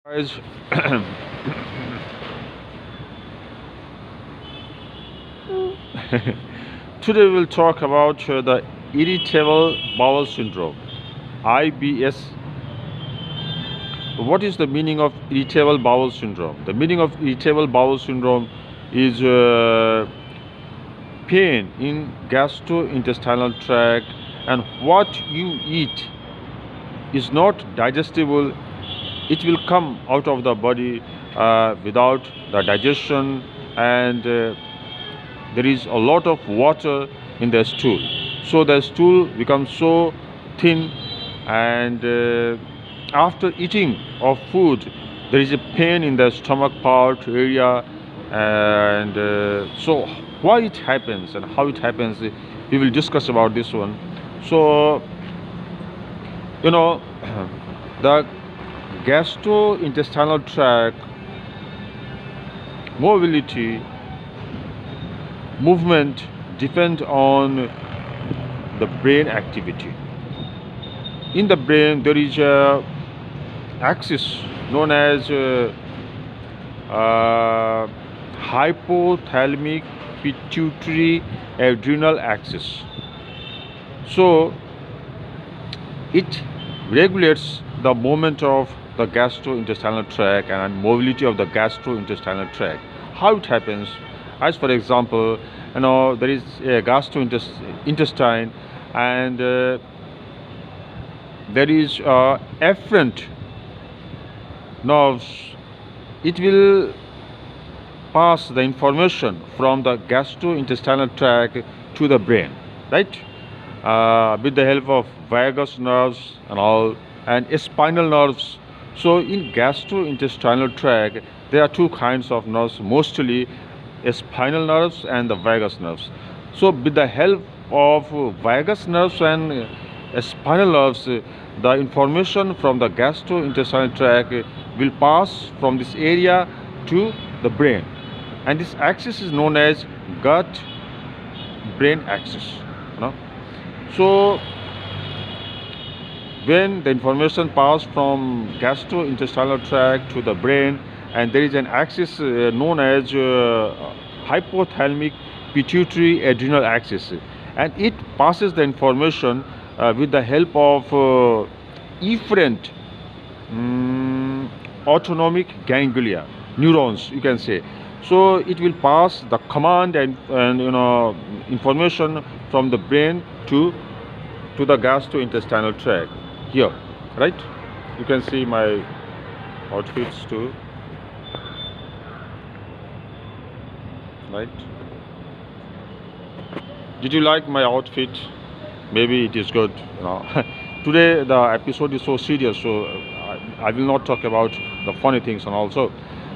Guys, today we'll talk about the irritable bowel syndrome, IBS. What is the meaning of irritable bowel syndrome? The meaning of irritable bowel syndrome is pain in gastrointestinal tract, and what you eat is not digestible. It will come out of the body without the digestion, and there is a lot of water in the stool, so the stool becomes so thin, and after eating of food there is a pain in the stomach part area, and so why it happens and how it happens, we will discuss about this one. So you know the gastrointestinal tract mobility movement depend on the brain activity. In the brain there is a axis known as uh, hypothalamic pituitary adrenal axis. So it regulates the movement of the gastrointestinal tract and mobility of the gastrointestinal tract. How it happens? As for example, there is a gastrointestine, and there is afferent nerves. It will pass the information from the gastrointestinal tract to the brain, right? With the help of vagus nerves and all, and spinal nerves. So in gastrointestinal tract there are two kinds of nerves, mostly spinal nerves and the vagus nerves. So with the help of vagus nerves and spinal nerves, the information from the gastrointestinal tract will pass from this area to the brain, and this axis is known as gut brain axis, you know. So when the information pass from gastrointestinal tract to the brain, and there is an axis known as hypothalamic pituitary adrenal axis, and it passes the information with the help of efferent autonomic ganglia neurons, you can say. So it will pass the command and information from the brain to the gastrointestinal tract here, right? You can see my outfits too, right? Did you like my outfit? Maybe it is good. Today the episode is so serious, so I will not talk about the funny things and also.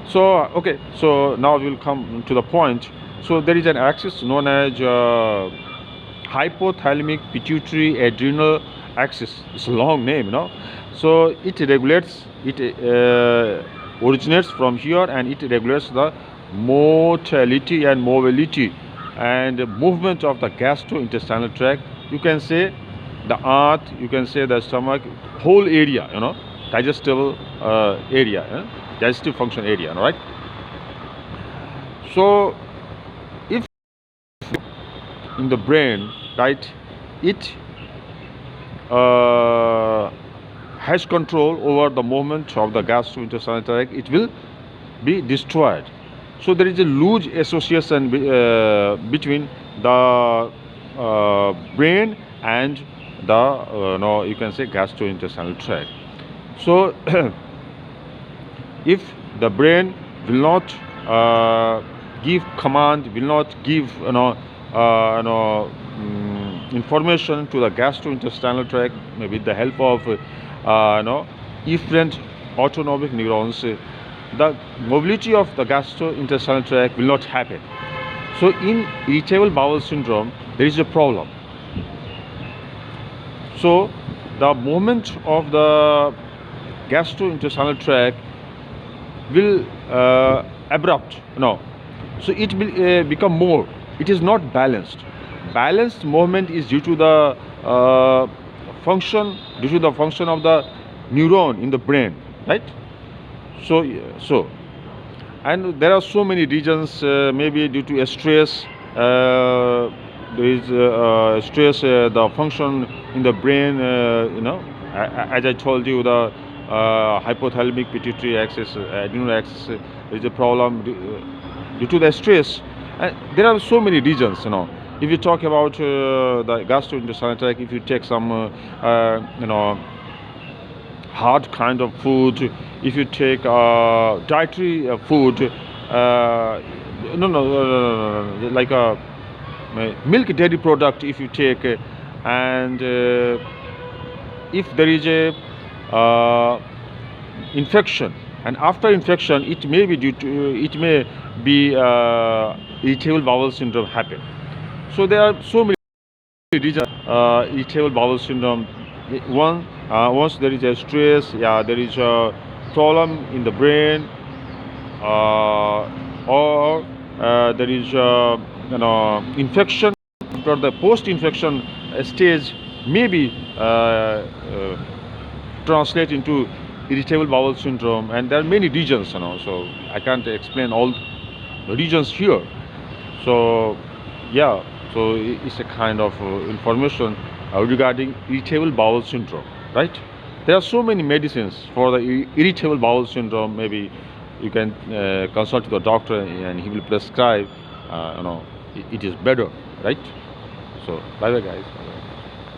So okay, so now we'll come to the point. So there is an axis known as hypothalamic pituitary adrenal axis. It's a long name. So it regulates, it originates from here, and it regulates the motility and mobility and movement of the gastrointestinal tract. You can say the earth, you can say the stomach, whole area, digestible area, digestive function area, right? So if in the brain, right, it has control over the movement of the gastrointestinal tract, it will be destroyed. So there is a loose association between the brain and the you can say gastrointestinal tract. So if the brain will not give command, will not give information to the gastrointestinal tract, maybe with the help of efferent autonomic neurons, the mobility of the gastrointestinal tract will not happen. So in irritable bowel syndrome there is a problem. So the movement of the gastrointestinal tract will abrupt, so it will become more, it is not balanced. Balanced movement is due to the function of the neuron in the brain, right? So and there are so many reasons, maybe due to stress. There is stress, the function in the brain, as I told you, the hypothalamic pituitary axis, adrenal axis, is a problem due to the stress. And there are so many reasons. If you talk about the gastrointestinal tract, if you take some hard kind of food, if you take dietary food, like a milk dairy product, if you take, and if there is a infection, and after infection, it may be irritable bowel syndrome happen. So there are so many reasons. Irritable bowel syndrome. Once there is a stress, yeah, there is a problem in the brain, or there is infection. After the post-infection stage, maybe translate into irritable bowel syndrome, and there are many regions. So I can't explain all the regions here. So yeah, so it's a kind of information regarding irritable bowel syndrome, right? There are so many medicines for the irritable bowel syndrome. Maybe you can consult the doctor, and he will prescribe. It is better, right? So bye bye, guys. Bye-bye.